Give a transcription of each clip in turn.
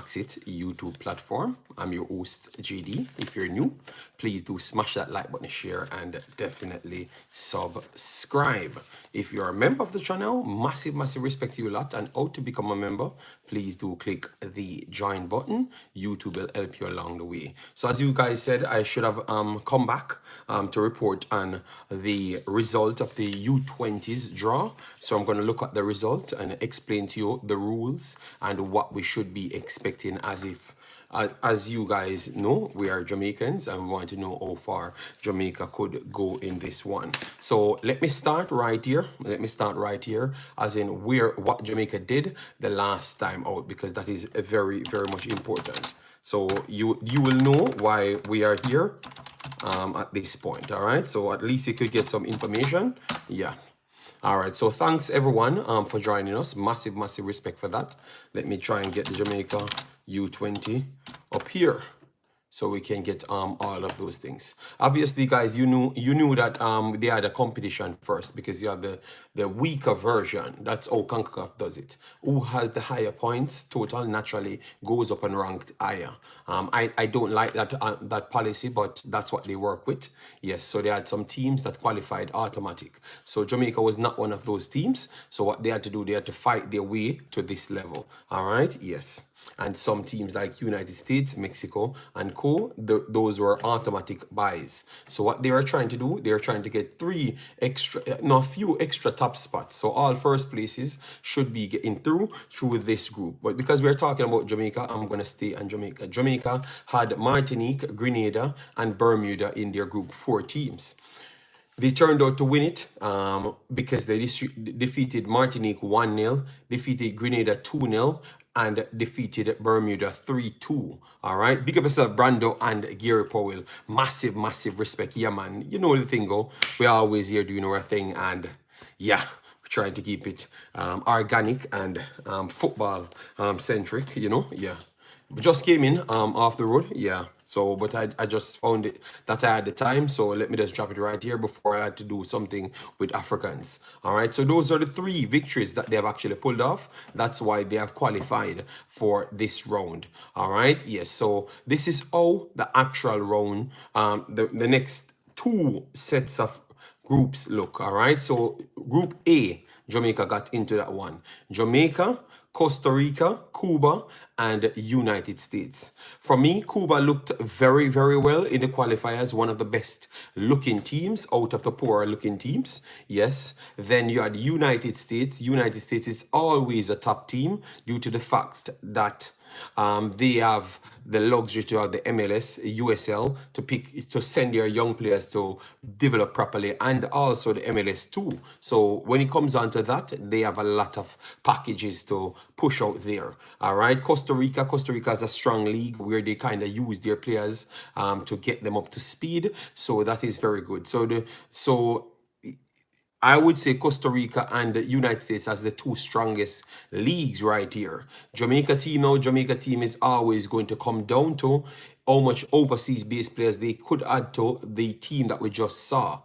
Imaxit YouTube platform. I'm your host, JD. If you're new, please do smash that like button, share, and definitely subscribe. If you're a member of the channel, massive respect to you a lot. And how to become a member, please do click the join button. YouTube will help you along the way. So as you guys said, I should have come back to report on the result of the U20s draw. So I'm going to look at the result and explain to you the rules and what we should be expecting, as you guys know, we are Jamaicans and we want to know how far Jamaica could go in this one. So let me start right here. As in what Jamaica did the last time out, because that is very much important. So you will know why we are here at this point. All right, so at least you could get some information. Yeah. All right, so thanks everyone for joining us. Massive respect for that. Let me try and get the Jamaica U20 up here so we can get all of those things. Obviously, guys, you knew that they had a competition first, because you have the weaker version. That's how Concacaf does it. Who has the higher points total naturally goes up and ranked higher. I don't like that policy, but that's what they work with. Yes, so they had some teams that qualified automatic. So Jamaica was not one of those teams. So what they had to do, they had to fight their way to this level. All right, yes. And some teams like United States, Mexico, and those were automatic buys. So what they are trying to do, they are trying to get a few extra top spots. So all first places should be getting through this group. But because we're talking about Jamaica, I'm going to stay on Jamaica. Jamaica had Martinique, Grenada, and Bermuda in their group, 4 teams. They turned out to win it because they defeated Martinique 1-0, defeated Grenada 2-0, and defeated Bermuda 3-2. All right, big up yourself, Brando and Gary Powell. Massive respect. Yeah, man. You know the thing, go. We're always here doing our thing, and yeah, we're trying to keep it organic and football centric. You know, yeah. We just came in off the road, yeah. So, but I just found it that I had the time, so let me just drop it right here before I had to do something with Africans. All right, so those are the 3 victories that they have actually pulled off. That's why they have qualified for this round. All right, yes. So this is how the actual round, the next 2 sets of groups look. All right, so Group A, Jamaica got into that one. Jamaica, Costa Rica, Cuba, and United States. For me, Cuba looked very well in the qualifiers, one of the best looking teams out of the poorer looking teams. Yes. Then you had United States. United States is always a top team due to the fact that they have the luxury to have the MLS, USL to send their young players to develop properly, and also the MLS too. So when it comes on to that, they have a lot of packages to push out there. All right, Costa Rica is a strong league where they kind of use their players to get them up to speed. So that is very good. So I would say Costa Rica and the United States as the 2 strongest leagues right here. Jamaica team is always going to come down to how much overseas based players they could add to the team that we just saw.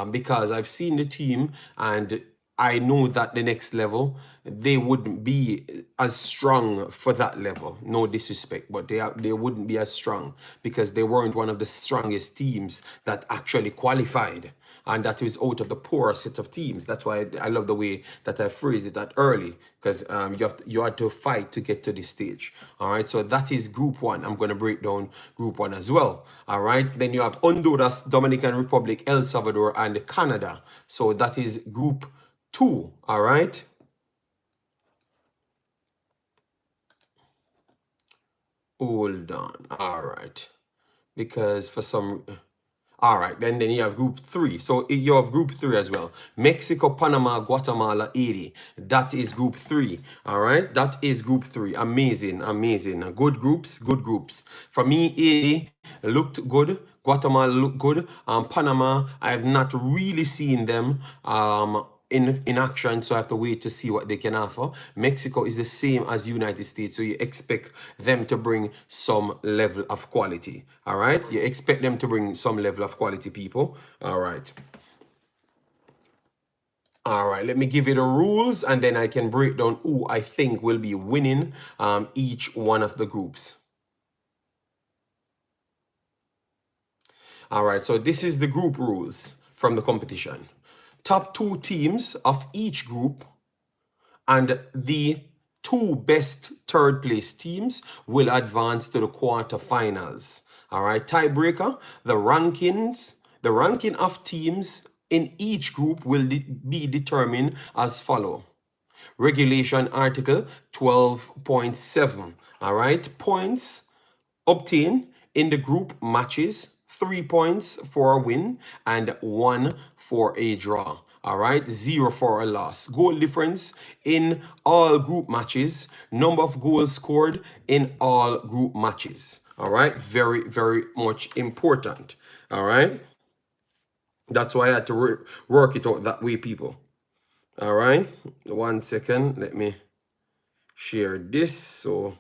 Because I've seen the team and I know that the next level, they wouldn't be as strong for that level. No disrespect, but they wouldn't be as strong because they weren't one of the strongest teams that actually qualified. And that is out of the poorer set of teams. That's why I love the way that I phrased it that early, because you had to fight to get to this stage. All right, so that is Group 1. I'm going to break down Group 1 as well. All right, then you have Honduras, Dominican Republic, El Salvador, and Canada. So that is Group 2. All right. Hold on. All right, because for some. All right, then you have Group 3. So you have Group 3 as well. Mexico, Panama, Guatemala, Haiti. That is Group 3. All right, that is Group 3. Amazing. Good groups. For me, Haiti looked good. Guatemala looked good. Panama, I have not really seen them in action, so I have to wait to see what they can offer. Mexico is the same as United States, so you expect them to bring some level of quality. All right, you expect them to bring some level of quality, people. All right. All right, let me give you the rules and then I can break down who I think will be winning each one of the groups. All right, so this is the group rules from the competition. Top 2 teams of each group and the 2 best third place teams will advance to the quarterfinals. All right, tiebreaker, the ranking of teams in each group will be determined as follow. Regulation Article 12.7. All right, points obtained in the group matches, 3 points for a win and 1 for a draw. All right, 0 for a loss. Goal difference in all group matches. Number of goals scored in all group matches. All right, very, very much important. All right, that's why I had to work it out that way, people. All right, 1 second. Let me share this so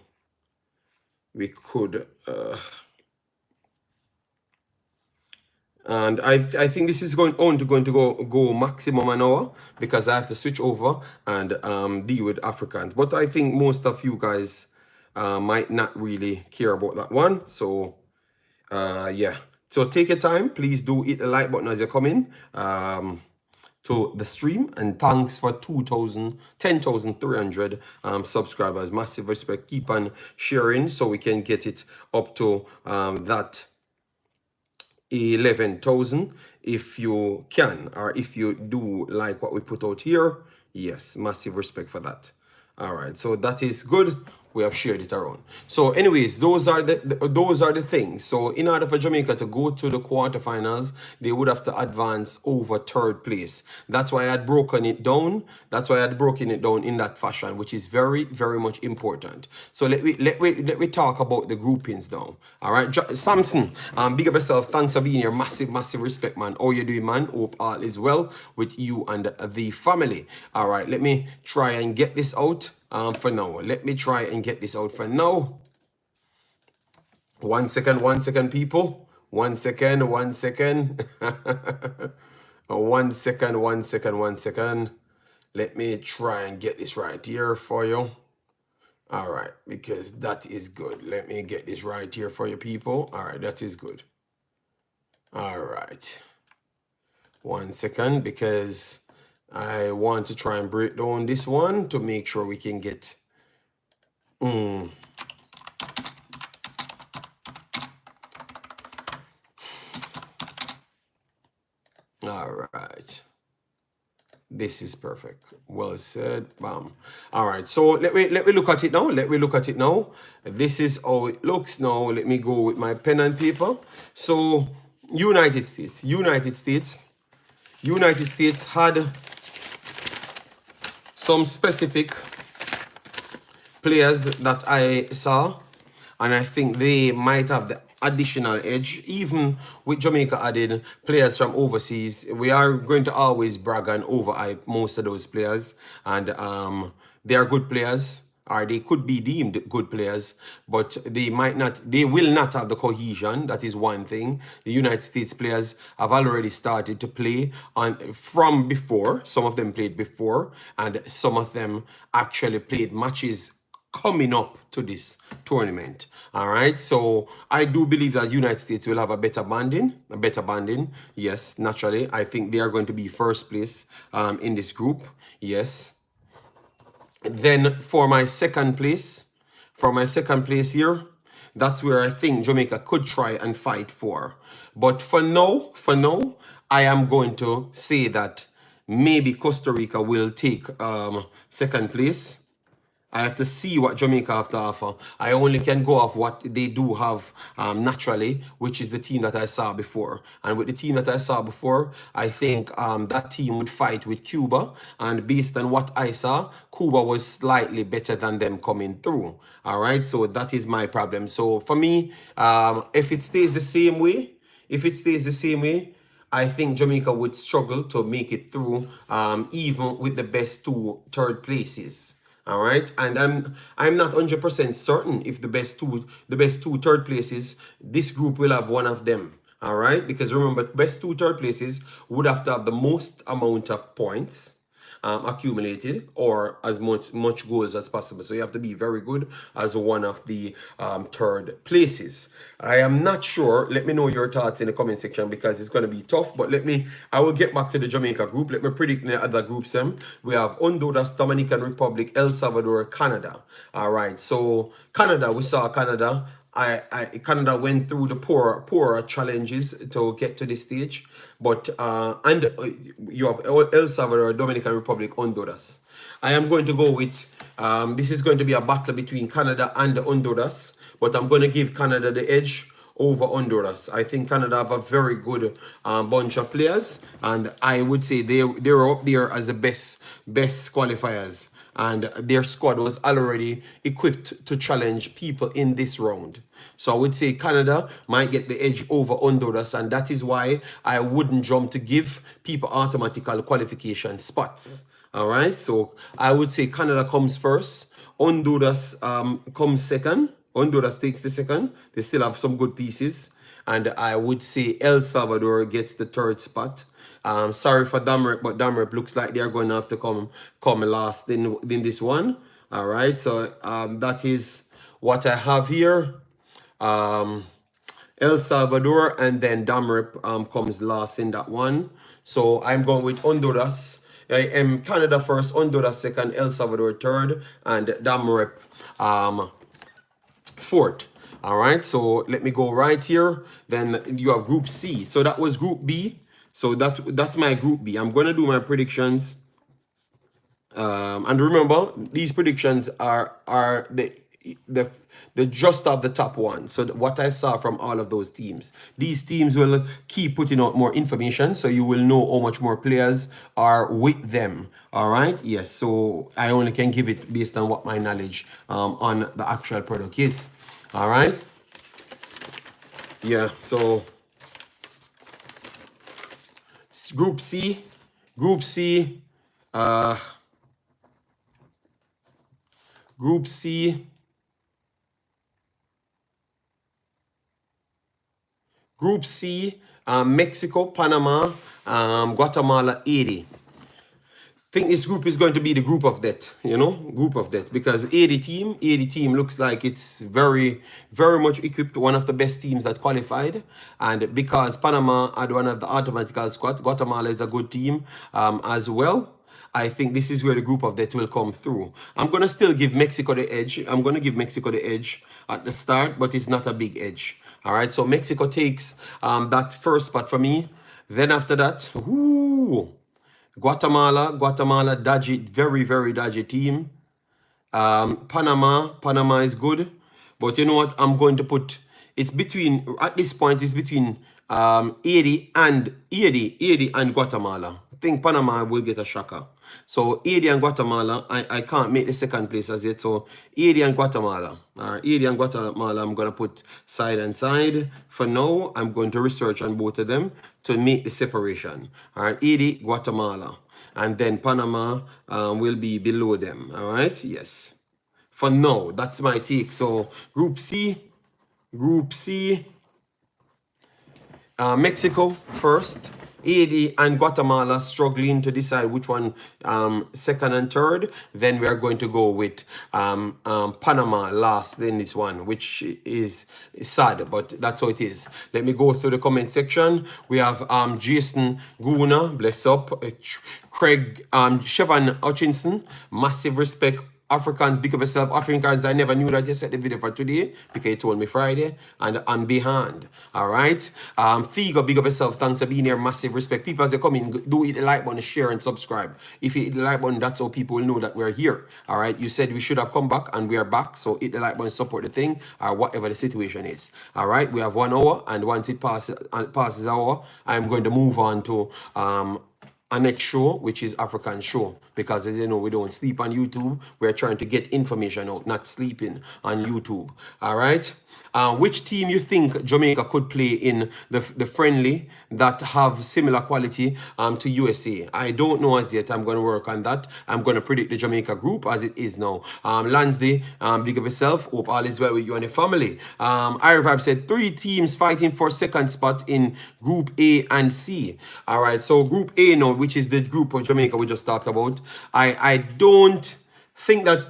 we could. And I think this is going to go maximum an hour because I have to switch over and deal with Africans. But I think most of you guys might not really care about that one. So yeah. So take your time. Please do hit the like button as you come in to the stream. And thanks for 10,300 subscribers. Massive respect. Keep on sharing so we can get it up to that 11,000 if you can, or if you do like what we put out here. Yes, massive respect for that. All right, so that is good. We have shared it around. So anyways, those are the things. So in order for Jamaica to go to the quarterfinals, they would have to advance over third place. That's why I had broken it down. That's why I had broken it down in that fashion, which is very, very much important. So let me talk about the groupings now. All right, Samson, big up yourself. Thanks for being here. Massive, massive respect, man. How you doing, man? Hope all is well with you and the family. All right, let me try and get this out. For now, let me try and get this out for now. 1 second, 1 second, people. 1 second, 1 second. 1 second, 1 second, 1 second. Let me try and get this right here for you. All right, because that is good. Let me get this right here for you, people. All right, that is good. All right. 1 second, because I want to try and break down this one to make sure we can get all right, this is perfect. Well said. Bam. All right, so let me look at it now. Let me look at it now. This is how it looks now. Let me go with my pen and paper. So United States had some specific players that I saw, and I think they might have the additional edge. Even with Jamaica added players from overseas, we are going to always brag and overhype most of those players, and they are good players, or they could be deemed good players, but they will not have the cohesion. That is one thing. The United States players have already started to play from before. Some of them played before, and some of them actually played matches coming up to this tournament. All right, so I do believe that United States will have a better banding. Yes, naturally. I think they are going to be first place in this group. Yes. Then for my second place here, that's where I think Jamaica could try and fight for. But for now, I am going to say that maybe Costa Rica will take second place. I have to see what Jamaica have to offer. I only can go off what they do have naturally, which is the team that I saw before. And with the team that I saw before, I think that team would fight with Cuba. And based on what I saw, Cuba was slightly better than them coming through. All right, so that is my problem. So for me, if it stays the same way, I think Jamaica would struggle to make it through, even with the best 2 third places. All right, and I'm not 100% certain if the best two third places, this group will have one of them. All right, because remember, best 2 third places would have to have the most amount of points, accumulated, or as much goals as possible. So you have to be very good as one of the third places. I am not sure. Let me know your thoughts in the comment section, because it's going to be tough. But I will get back to the Jamaica group. Let me predict the other groups. We have Honduras, Dominican Republic, El Salvador, Canada. All right. So Canada, we saw Canada. Canada went through the poor challenges to get to this stage, but you have El Salvador, Dominican Republic, Honduras. I am going to go with this is going to be a battle between Canada and Honduras, but I'm going to give Canada the edge over Honduras. I think Canada have a very good bunch of players, and I would say they're up there as the best qualifiers. And their squad was already equipped to challenge people in this round. So I would say Canada might get the edge over Honduras, and that is why I wouldn't jump to give people automatical qualification spots. All right, so I would say Canada comes first, Honduras comes second. Honduras takes the second. They still have some good pieces. And I would say El Salvador gets the third spot. Sorry for Damrep, but Damrep looks like they're going to have to come last in this one. All right, so that is what I have here. El Salvador, and then Damrep comes last in that one. So I'm going with Honduras. Canada first, Honduras second, El Salvador third, and Damrep fourth. All right, so let me go right here. Then you have Group C. So that was Group B. So that's my Group B. I'm going to do my predictions. And remember, these predictions are the just of the top one. So what I saw from all of those teams. These teams will keep putting out more information, so you will know how much more players are with them. All right, yes. So I only can give it based on what my knowledge on the actual product is. All right. Yeah. So Group C. Group C. Group C. Group C, Mexico, Panama, Guatemala, Haiti. I think this group is going to be the group of death, group of death, because Haiti team looks like it's very, very much equipped, one of the best teams that qualified. And because Panama had one of the automatical squad, Guatemala is a good team as well. I think this is where the group of death will come through. I'm going to still give Mexico the edge. I'm going to give Mexico the edge at the start, but it's not a big edge. All right, so Mexico takes that first spot for me. Then after that, Guatemala, dodgy, very, very dodgy team. Panama is good. But you know what? I'm going to put, it's between, at this point, it's between Haiti and Guatemala. I think Panama will get a shocker. So Haiti and Guatemala, I can't make the second place as yet. So Haiti and Guatemala. All right, Haiti and Guatemala, I'm going to put side and side. For now, I'm going to research on both of them to make the separation. All right, Haiti, Guatemala. And then Panama will be below them. All right, yes. For now, that's my take. So Group C, Mexico first. Haiti and Guatemala struggling to decide which one second and third. Then we are going to go with Panama last in this one, which is sad, but that's how it is. Let me go through the comment section. We have Jason Guna, bless up, Craig, Chevan Hutchinson, massive respect. Africans, big up yourself. Africans, I never knew that you set the video for today because you told me Friday and I'm behind. All right. Figo, big up yourself. Thanks for being here. Massive respect. People, as they come in, do hit the like button, share and subscribe. If you hit the like button, that's how people will know that we're here. All right. You said we should have come back and we are back. So hit the like button, support the thing or whatever the situation is. All right. We have 1 hour, and once it passes an hour, I'm going to move on to our next show, which is African show, because as you know, we don't sleep on YouTube. We're trying to get information out, not sleeping on YouTube. All right. Which team you think Jamaica could play in the friendly that have similar quality to USA? I don't know as yet. I'm going to work on that. I'm going to predict the Jamaica group as it is now. Lansday, big up yourself. Hope all is well with you and your family. Vibe said 3 teams fighting for second spot in Group A and C. All right, so Group A now, which is the group of Jamaica we just talked about. I don't think that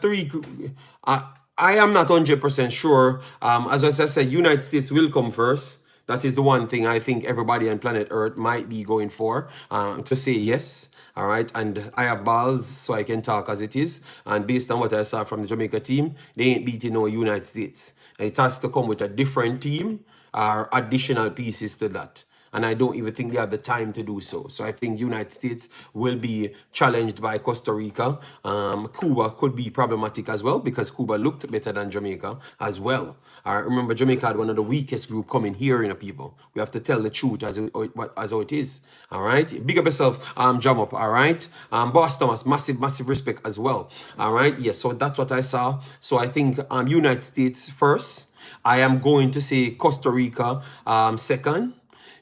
I am not 100% sure. As I said, United States will come first. That is the one thing I think everybody on planet Earth might be going for, to say yes. All right, and I have balls, so I can talk as it is. And based on what I saw from the Jamaica team, they ain't beating no United States. It has to come with a different team or additional pieces to that. And I don't even think they have the time to do so. So I think United States will be challenged by Costa Rica. Cuba could be problematic as well because Cuba looked better than Jamaica as well. Remember, Jamaica had one of the weakest group coming here, people. We have to tell the truth as how it is. All right. Big up yourself, Jam Up. All right. Boss Thomas, massive respect as well. All right. Yes. So that's what I saw. So I think United States first. I am going to say Costa Rica second.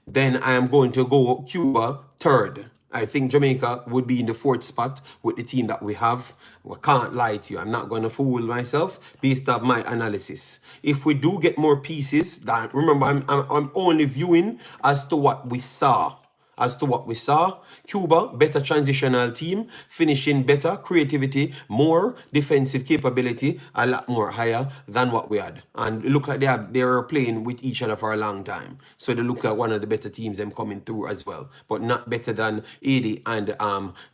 Then I am going to go Cuba third. I think Jamaica would be in the 4th spot with the team that we have. I can't lie to you. I'm not going to fool myself based on my analysis. If we do get more pieces, that remember, I'm only viewing as to what we saw. Cuba, better transitional team, finishing better, creativity, more defensive capability, a lot more higher than what we had. And it looked like they were playing with each other for a long time. So they look like one of the better teams them coming through as well, but not better than Haiti and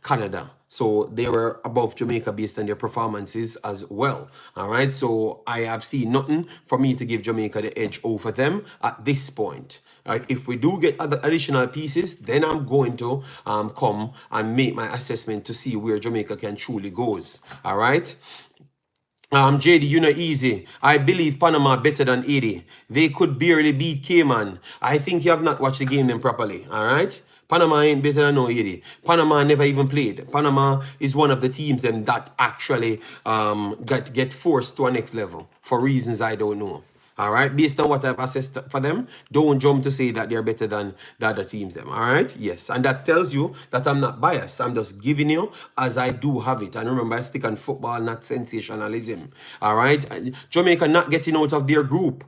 Canada. So they were above Jamaica based on their performances as well. All right. So I have seen nothing for me to give Jamaica the edge over them at this point. If we do get other additional pieces, then I'm going to come and make my assessment to see where Jamaica can truly goes. All right. JD, you know easy. I believe Panama better than 80. They could barely beat Cayman. I think you have not watched the game then properly. All right. Panama ain't better than no 80. Panama never even played. Panama is one of the teams them that actually get forced to a next level for reasons I don't know. All right, based on what I've assessed for them, don't jump to say that they're better than the other teams them. All right, yes, and that tells you that I'm not biased. I'm just giving you as I do have it. And remember, I stick on football, not sensationalism. All right, Jamaica not getting out of their group.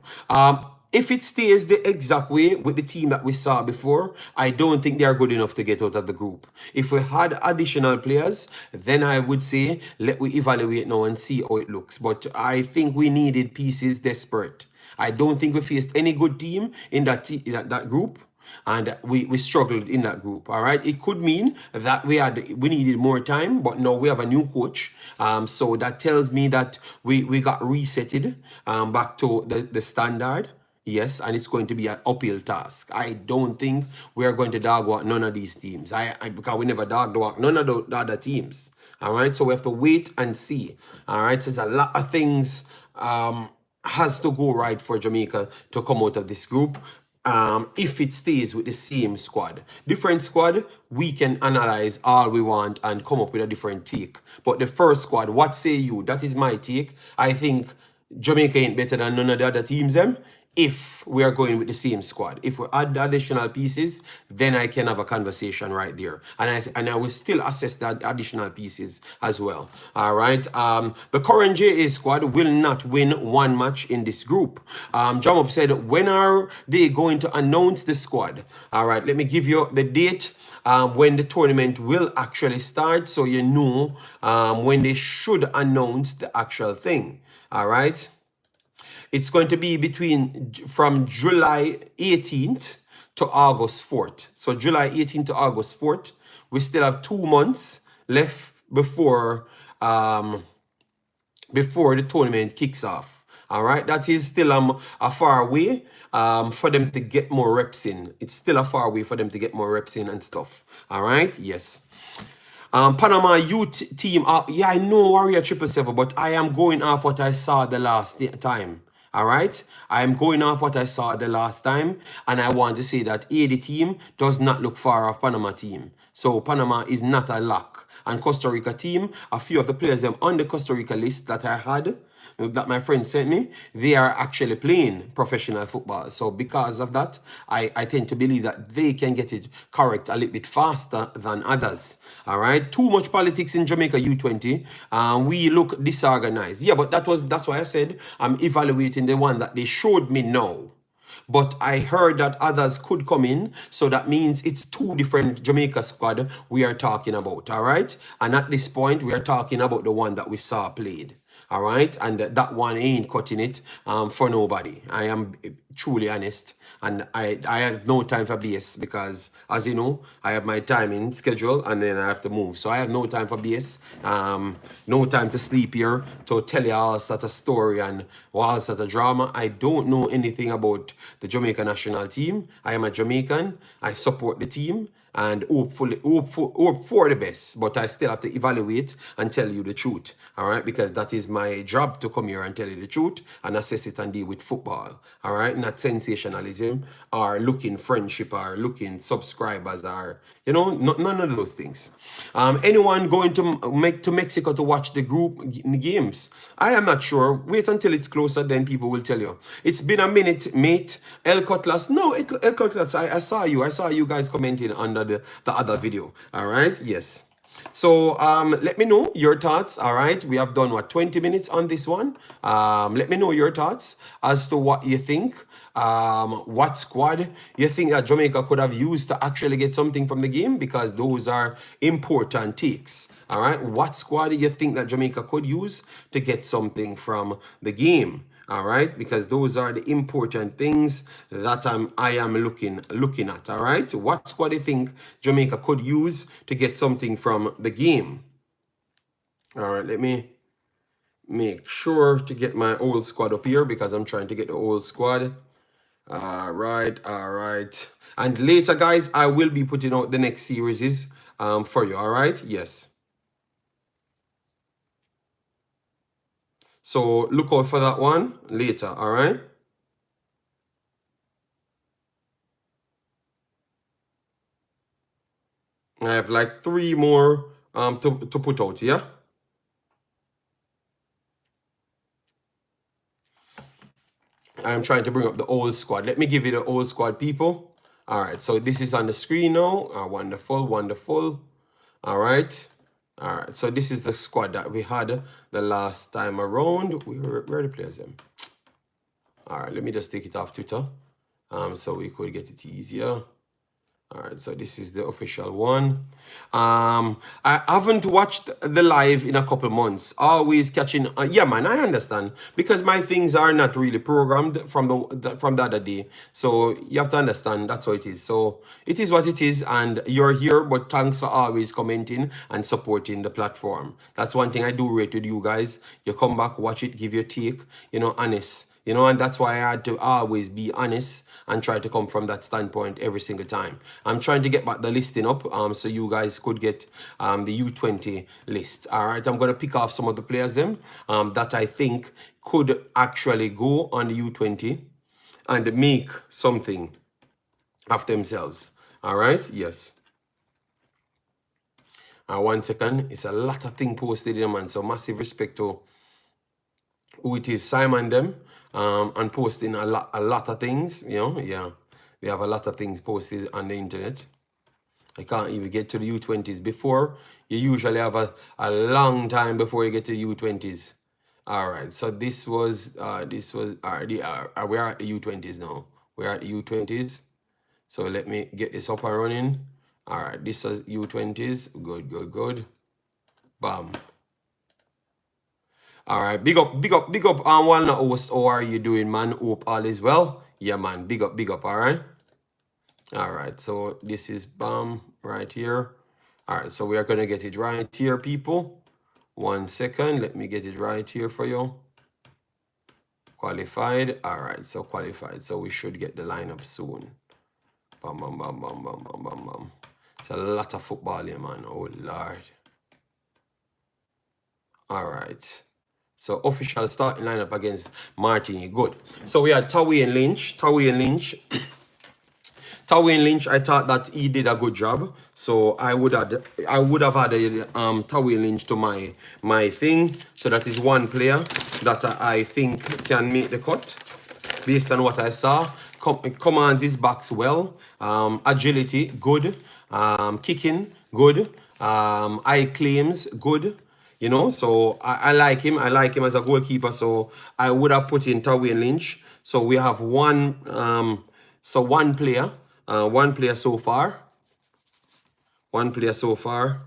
If it stays the exact way with the team that we saw before, I don't think they are good enough to get out of the group. If we had additional players, then I would say, let we evaluate now and see how it looks. But I think we needed pieces desperate. I don't think we faced any good team in that group. And we struggled in that group. All right, it could mean that we needed more time, but now we have a new coach. So that tells me that we got resetted back to the standard. Yes, and it's going to be an uphill task. I don't think we are going to dog walk none of these teams. Because we never dog walk none of the other teams. All right, so we have to wait and see. All right, so there's a lot of things has to go right for Jamaica to come out of this group. If it stays with the same squad. Different squad, we can analyze all we want and come up with a different take. But the first squad, what say you? That is my take. I think Jamaica ain't better than none of the other teams them. If we are going with the same squad. If we add additional pieces, then I can have a conversation right there. And I will still assess the additional pieces as well. All right. The current JA squad will not win one match in this group. Jamob said, when are they going to announce the squad? All right. Let me give you the date when the tournament will actually start, so you know when they should announce the actual thing. All right. It's going to be from July 18th to August 4th. So July 18th to August 4th. We still have 2 months left before the tournament kicks off. All right, that is still a far way for them to get more reps in. It's still a far way for them to get more reps in and stuff. All right, yes. Panama youth team. Yeah, I know Warrior 777, but I am going off what I saw the last time. All right, I am going off what I saw the last time, and I want to say that the team does not look far off Panama team. So Panama is not a lock. And Costa Rica team, a few of the players them on the Costa Rica list that I had, that my friend sent me, they are actually playing professional football. So because of that, I tend to believe that they can get it correct a little bit faster than others. All right. Too much politics in Jamaica U20. We look disorganized. Yeah, but that's why I said I'm evaluating the one that they showed me now. But I heard that others could come in, so that means it's two different Jamaica squad we are talking about, all right? And at this point, we are talking about the one that we saw played, all right? And that one ain't cutting it for nobody. I am truly honest, and I have no time for BS because, as you know, I have my timing schedule, and then I have to move. So I have no time for BS, no time to sleep here to tell you all sort of story and all sort of drama. I don't know anything about the Jamaica national team. I am a Jamaican. I support the team and hope for the best, but I still have to evaluate and tell you the truth, all right? Because that is my job, to come here and tell you the truth and assess it and deal with football, all right? Not sensationalism or looking friendship or looking subscribers or, you know, none of those things. Anyone going to Mexico to watch the group games? I am not sure. Wait until it's closer, then people will tell you. It's been a minute, mate. El Cutlass. No, El Cutlass, I saw you. I saw you guys commenting under the other video. All right. Yes. So let me know your thoughts. All right. We have done what, 20 minutes on this one. Let me know your thoughts as to what you think. What squad you think that Jamaica could have used to actually get something from the game, because those are important takes. All right. What squad do you think that Jamaica could use to get something from the game? All right, because those are the important things that I am looking at. All right, what squad do you think Jamaica could use to get something from the game? All right, let me make sure to get my old squad up here because I'm trying to get the old squad. All right, and later, guys, I will be putting out the next series for you. All right, yes. So look out for that one later, all right? I have like 3 more to put out, yeah? I'm trying to bring up the old squad. Let me give you the old squad, people. All right, so this is on the screen now. Wonderful, wonderful. All right. All right, so this is the squad that we had the last time around. Where are the players then? All right, let me just take it off Twitter so we could get it easier. All right, so this is the official one. I haven't watched the live in a couple months. Always catching. Yeah, man, I understand because my things are not really programmed from the other day. So you have to understand that's how it is. So it is what it is, and you're here. But thanks for always commenting and supporting the platform. That's one thing I do rate with you guys. You come back, watch it, give your take. You know, honest. You know, and that's why I had to always be honest and try to come from that standpoint every single time. I'm trying to get back the listing up so you guys could get the U20 list. All right, I'm going to pick off some of the players them that I think could actually go on the U20 and make something of themselves. All right, yes. 1 second. It's a lot of things posted here, man. So massive respect to who it is, Simon them. And posting a lot of things, you know, yeah. We have a lot of things posted on the internet. I can't even get to the U20s before. You usually have a long time before you get to U20s. All right, so this was already, we are at the U20s now. We're at the U20s. So let me get this up and running. All right, this is U20s. Good. Bam. All right, big up Walnut Host. How are you doing, man? Hope all is well. Yeah, man, big up, all right? All right, so this is BAM right here. All right, so we are going to get it right here, people. 1 second, let me get it right here for you. Qualified. All right, so qualified. So we should get the lineup soon. Bam. It's a lot of football here, man. Oh, Lord. All right. So official starting lineup against Martini. Good. So we had Tawi and Lynch. Tywin Lynch, I thought that he did a good job. So I would have added Tywin Lynch to my thing. So that is one player that I think can make the cut based on what I saw. Commands his backs well. Agility, good. Kicking, good. Eye claims, good. You know, so I like him. I like him as a goalkeeper. So I would have put in Tywin Lynch. So we have one player. One player so far. One player so far.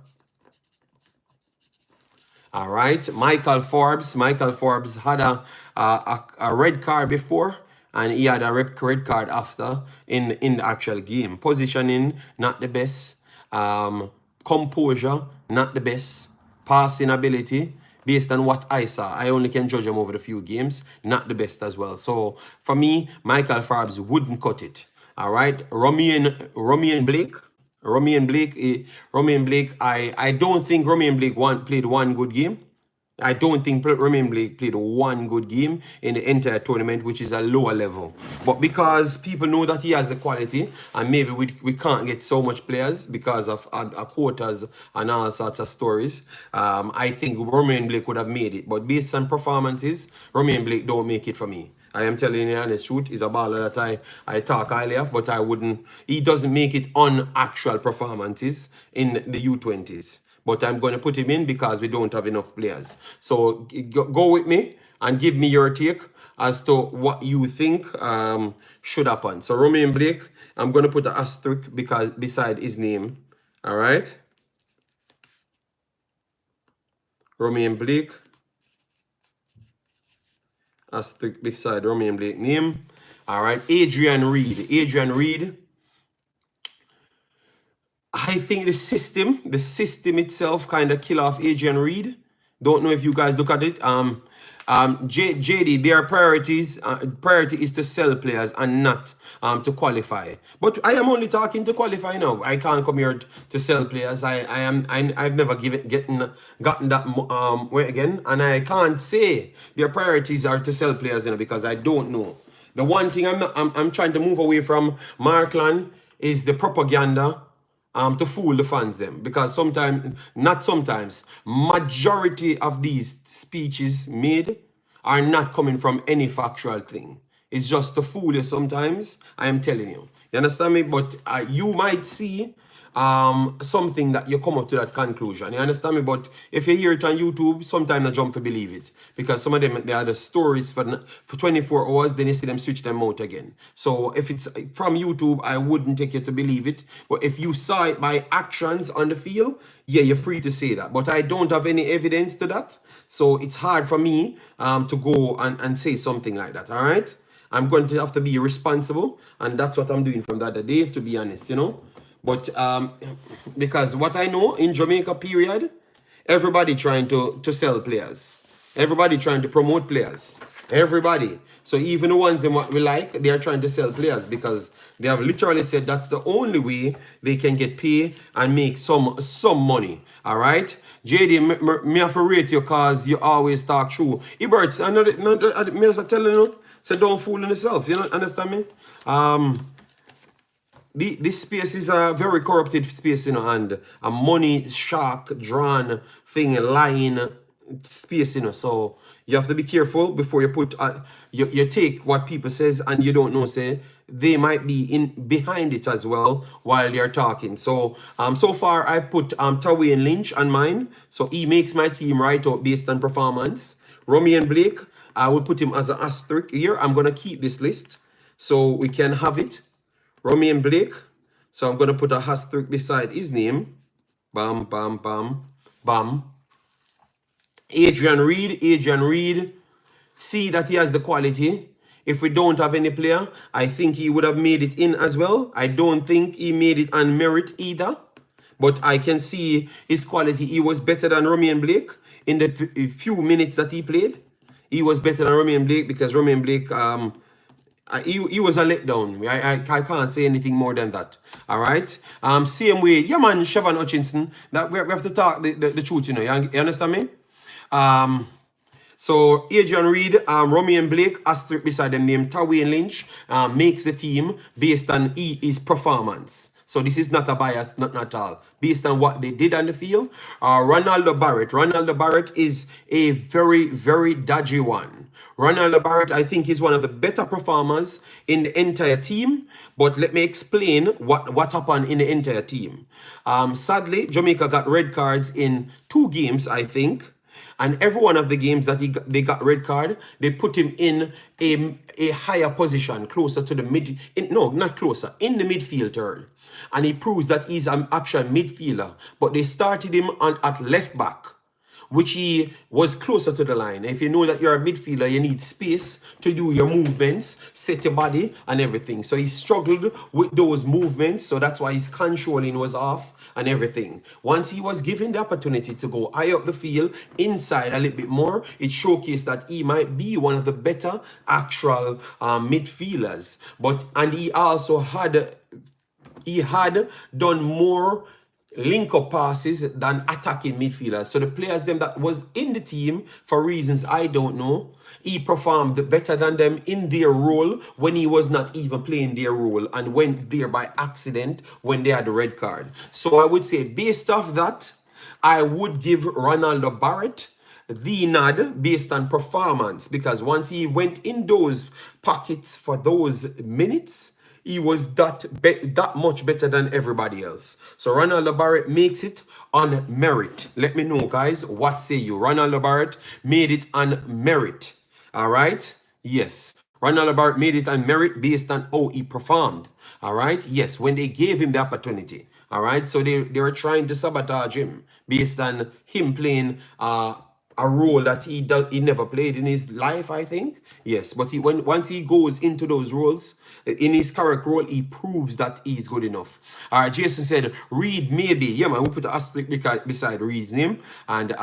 All right, Michael Forbes. Michael Forbes had a red card before, and he had a red card after in the actual game. Positioning, not the best. Composure, not the best. Passing ability, based on what I saw, I only can judge him over the few games, not the best as well. So for me, Michael Forbes wouldn't cut it. All right, Romain Blake. I don't think Romain Blake played one good game. I don't think Romain Blake played one good game in the entire tournament, which is a lower level. But because people know that he has the quality, and maybe we can't get so much players because of quotas and all sorts of stories, I think Romain Blake would have made it. But based on performances, Romain Blake don't make it for me. I am telling you the honest truth. He's a baller that I talk highly of, but I wouldn't. He doesn't make it on actual performances in the U20s. But I'm going to put him in because we don't have enough players. So go with me and give me your take as to what you think should happen. So Romain Blake, I'm going to put an asterisk because beside his name. All right. Romain Blake. Asterisk beside Romain Blake name. All right. Adrian Reed. Adrian Reed. I think the system itself kind of kill off Adrian Reed. Don't know if you guys look at it. JD, their priority is to sell players and not to qualify. But I am only talking to qualify now. I can't come here to sell players. I've never gotten that way again, and I can't say their priorities are to sell players, you know, because I don't know. The one thing I'm trying to move away from Markland is the propaganda. To fool the fans them, because majority of these speeches made are not coming from any factual thing. It's just to fool you sometimes. I am telling you. You understand me? But you might see something that you come up to that conclusion. You understand me? But if you hear it on YouTube, sometimes I jump to believe it, because some of them, they are the stories for 24 hours, then you see them switch them out again. So if it's from YouTube, I wouldn't take you to believe it. But if you saw it by actions on the field, yeah, you're free to say that. But I don't have any evidence to that, so it's hard for me to go and say something like that. All right, I'm going to have to be responsible, and that's what I'm doing from the other day, to be honest, you know. But because what I know in Jamaica, period, everybody trying to sell players. Everybody trying to promote players. Everybody. So even the ones in what we like, they are trying to sell players because they have literally said that's the only way they can get paid and make some money. All right? JD, me have to rate you because you always talk true. Eberts, I know that, me just telling you, so don't fool yourself. You know, understand me? This space is a very corrupted space, you know, and a money shark drawn thing, lying space, you know. So you have to be careful before you put you take what people says and you don't know, say they might be in behind it as well while they're talking. So so far I put Tywin Lynch on mine, so he makes my team right out based on performance. Romain Blake, I will put him as an asterisk here. I'm gonna keep this list so we can have it. Romain Blake, so I'm going to put a asterisk beside his name. Bam, bam, bam, bam. Adrian Reed, see that he has the quality. If we don't have any player, I think he would have made it in as well. I don't think he made it on merit either. But I can see his quality. He was better than Romain Blake in the few minutes that he played. He was better than Romain Blake because Romain Blake... he was a letdown. I can't say anything more than that. All right. Same way, yeah, man, Siobhan Hutchinson. That we have to talk the truth, you know. You understand me? So Adrian Reed, Romy and Blake, asterisk beside them named Tawi and Lynch, makes the team based on his performance. So this is not a bias, not at all. Based on what they did on the field. Ronaldo Barrett. Ronaldo Barrett is a very, very dodgy one. Ronaldo Barrett, I think, is one of the better performers in the entire team. But let me explain what happened in the entire team. Sadly, Jamaica got red cards in 2 games, I think. And every one of the games that they got red card, they put him in a higher position, closer to the not closer, in the midfield turn. And he proves that he's an actual midfielder. But they started him at left back, which he was closer to the line. If you know that you're a midfielder, you need space to do your movements, set your body and everything. So he struggled with those movements. So that's why his controlling was off and everything. Once he was given the opportunity to go high up the field, inside a little bit more, it showcased that he might be one of the better actual midfielders. And he also had done more link-up passes than attacking midfielders. So the players them that was in the team, for reasons I don't know, he performed better than them in their role when he was not even playing their role and went there by accident when they had the red card. So I would say based off that, I would give Ronaldo Barrett the nod based on performance, because once he went in those pockets for those minutes, he was that much better than everybody else. So Ronaldo Barrett makes it on merit. Let me know, guys. What say you? Ronaldo Barrett made it on merit. All right? Yes. Ronaldo Barrett made it on merit based on how he performed. All right? Yes, when they gave him the opportunity. All right? So they were trying to sabotage him based on him playing a role that he never played in his life, I think. Yes, but once he goes into those roles, in his character role, he proves that he's good enough. All right, Jason said, Reed maybe. Yeah, man, we put an asterisk beside Reed's name. And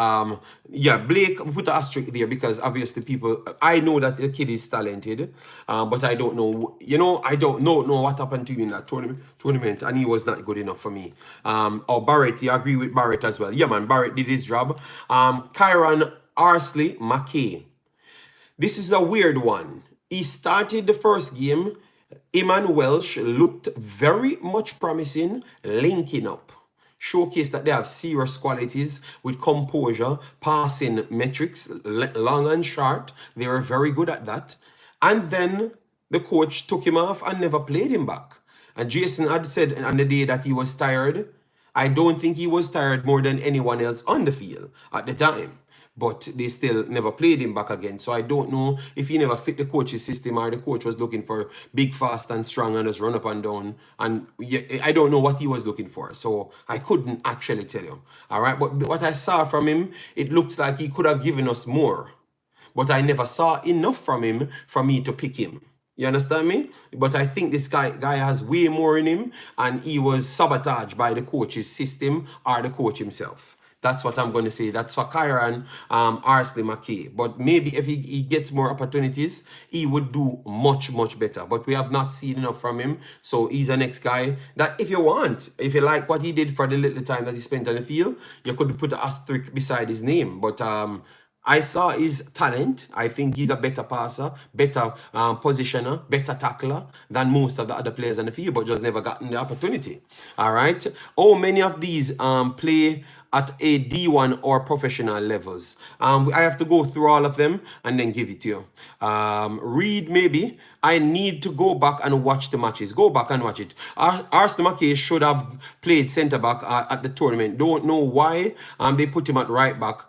yeah, Blake, we put an asterisk there because obviously I know that the kid is talented, but I don't know, I don't know what happened to him in that tournament, and he was not good enough for me. Barrett, you agree with Barrett as well. Yeah, man, Barrett did his job. Kyron Arsley McKay. This is a weird one. He started the first game. Eman Welsh looked very much promising, linking up. Showcased that they have serious qualities with composure, passing metrics, long and short. They were very good at that. And then the coach took him off and never played him back. And Jason had said on the day that he was tired. I don't think he was tired more than anyone else on the field at the time. But they still never played him back again. So I don't know if he never fit the coach's system or the coach was looking for big, fast and strong and just run up and down. And I don't know what he was looking for. So I couldn't actually tell you. All right. But what I saw from him, it looks like he could have given us more. But I never saw enough from him for me to pick him. You understand me? But I think this guy has way more in him, and he was sabotaged by the coach's system or the coach himself. That's what I'm going to say. That's for Kyron Arsley McKay. But maybe if he gets more opportunities, he would do much, much better. But we have not seen enough from him. So he's a next guy that if you like what he did for the little time that he spent on the field, you could put an asterisk beside his name. But I saw his talent. I think he's a better passer, better positioner, better tackler than most of the other players on the field, but just never gotten the opportunity. All right. How many of these play at a D1 or professional levels? I have to go through all of them and then give it to you. Read maybe. I need to go back and watch the matches. Go back and watch it. Arsenal McKay should have played centre back at the tournament. Don't know why they put him at right back.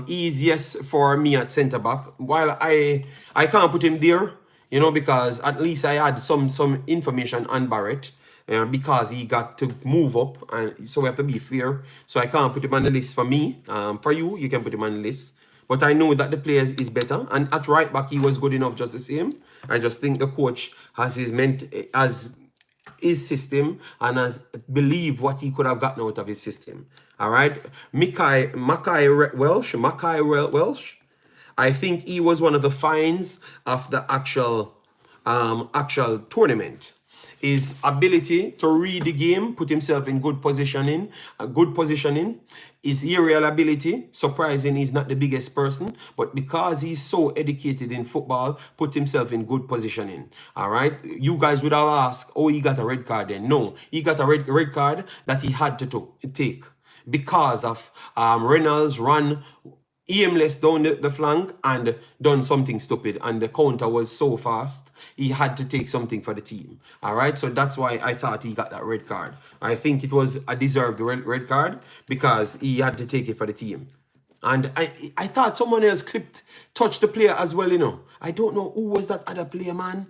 Easiest for me at centre back. While I can't put him there, because at least I had some information on Barrett. Because he got to move up, and so we have to be fair. So I can't put him on the list for me. For you can put him on the list. But I know that the player is better. And at right back, he was good enough just the same. I just think the coach has his system and has believed what he could have gotten out of his system. All right. Mackay Welsh. I think he was one of the finds of the actual tournament. His ability to read the game, put himself in good positioning, His aerial ability, surprising, he's not the biggest person, but because he's so educated in football, put himself in good positioning. All right, you guys would have asked, oh, he got a red card then. No, he got a red card that he had to take because of Reynolds run aimless down the flank and done something stupid, and the counter was so fast he had to take something for the team. All right, so that's why I thought he got that red card. I think it was a deserved red card because he had to take it for the team. And I thought someone else touched the player as well, you know. I don't know who was that other player, man.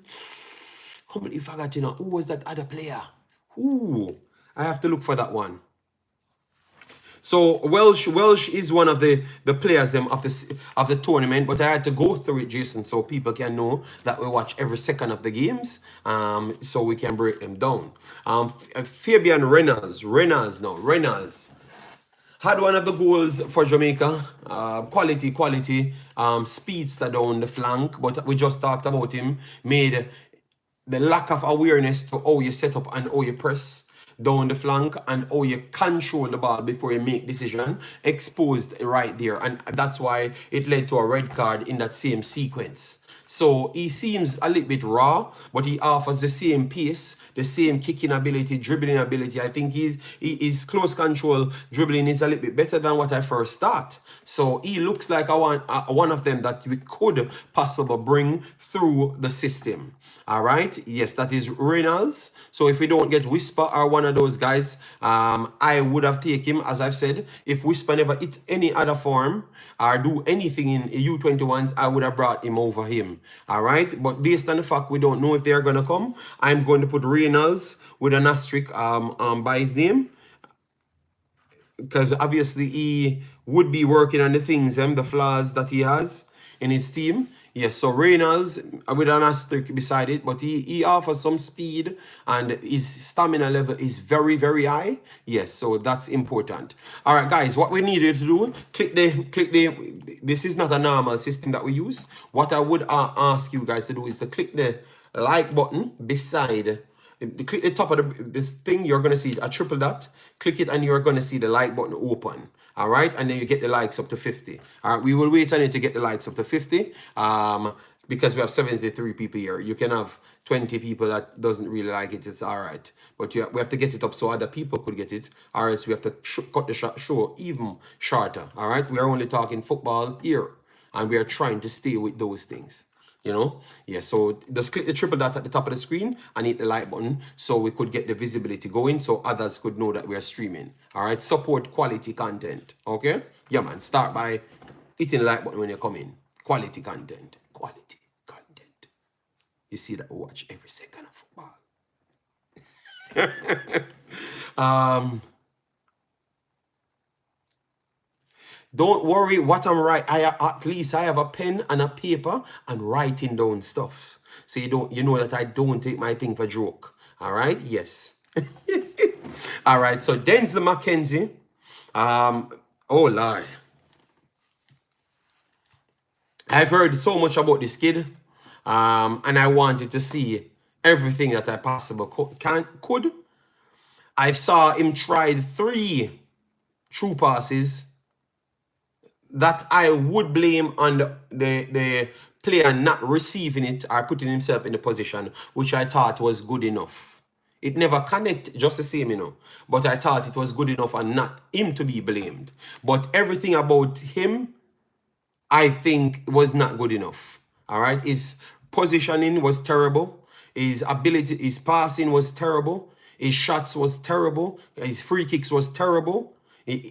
Completely forgot, you know. Who was that other player? Who? I have to look for that one. So Welsh is one of the players of the tournament, but I had to go through it, Jason, so people can know that we watch every second of the games, so we can break them down. Fabian Reynolds had one of the goals for Jamaica. Quality speedster down the flank, but we just talked about him. Made the lack of awareness to how you set up and how you press down the flank and how you control the ball before you make decision, exposed right there, and that's why it led to a red card in that same sequence. So he seems a little bit raw, but he offers the same pace, the same kicking ability, dribbling ability. I think his close control dribbling is a little bit better than what I first thought. So he looks like one of them that we could possibly bring through the system. All right, yes, that is Reynolds. So if we don't get Whisper or one of those guys, I would have taken him, as I've said. If Whisper never hit any other form or do anything in U21s, I would have brought him over him. All right, but based on the fact we don't know if they're gonna come, I'm going to put Reynolds with an asterisk by his name, because obviously he would be working on the things, the flaws that he has in his team. Yes, so Reynolds with an asterisk beside it, but he offers some speed and his stamina level is very, very high. Yes, so that's important. All right, guys, what we need you to do, click the, this is not a normal system that we use. What I would ask you guys to do is to click the like button beside, click the top of this thing, you're going to see a triple dot, click it and you're going to see the like button open. All right, and then you get the likes up to 50. All right, we will wait on it to get the likes up to 50 because we have 73 people here. You can have 20 people that doesn't really like it. It's all right, but we have to get it up so other people could get it, or else we have to cut the show even shorter. All right, we are only talking football here, and we are trying to stay with those things. You know, yeah, so just click the triple dot at the top of the screen and hit the like button so we could get the visibility going so others could know that we are streaming. All right, support quality content. Okay, yeah, man, start by hitting the like button when you come in. Quality content. You see that we watch every second of football. Don't worry what I'm writing. At least I have a pen and a paper and writing down stuff. So you know that I don't take my thing for joke. All right? Yes. All right. So Denzel McKenzie. Oh Lord. I've heard so much about this kid. And I wanted to see everything that I possibly could. I saw him tried 3 true passes that I would blame on the player not receiving it or putting himself in the position, which I thought was good enough. It never connected just the same, you know, but I thought it was good enough and not him to be blamed. But everything about him, I think, was not good enough. All right, his positioning was terrible. His ability, his passing was terrible. His shots was terrible. His free kicks was terrible.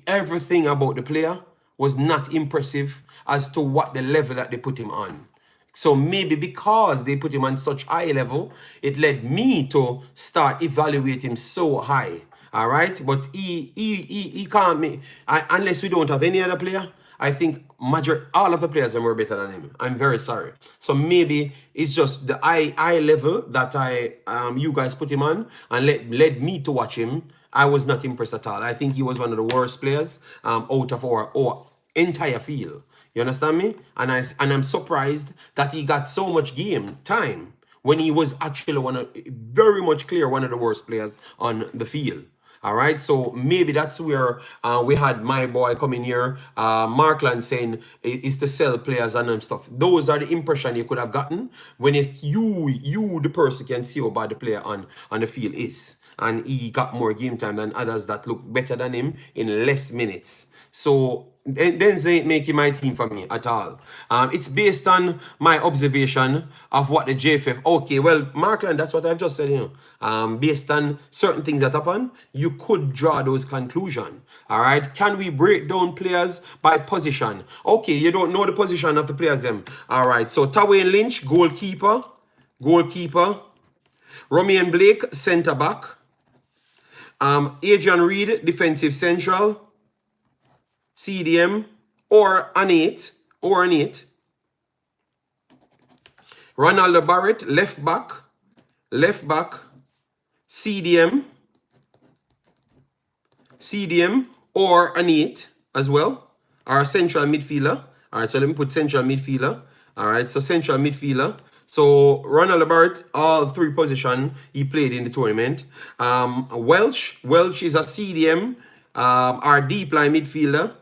Everything about the player was not impressive as to what the level that they put him on. So maybe because they put him on such high level, it led me to start evaluating him so high. All right, but he can't make, unless we don't have any other player. I think all of the players are more better than him. I'm very sorry. So maybe it's just the high level that you guys put him on and led me to watch him. I was not impressed at all. I think he was one of the worst players out of our entire field. You understand me? And I'm surprised that he got so much game time when he was actually very much clear one of the worst players on the field. All right, so maybe that's where we had my boy coming here, Markland, saying it's to sell players and stuff. Those are the impression you could have gotten when you the person can see how bad the player on the field is, and he got more game time than others that look better than him in less minutes. So then they ain't making my team for me at all. It's based on my observation of what the JFF. Okay, well, Markland, that's what I've just said. Based on certain things that happen, you could draw those conclusions. All right. Can we break down players by position? Okay, you don't know the position of the players them. All right. So Tawain Lynch, goalkeeper. Romain Blake, centre back. Adrian Reed, defensive central. CDM or an 8. Ronaldo Barrett, left back, CDM or an 8 as well, or a central midfielder. All right, so let me put central midfielder. All right, so central midfielder. So Ronaldo Barrett, all 3 positions he played in the tournament. Welsh is a CDM, our deep line midfielder.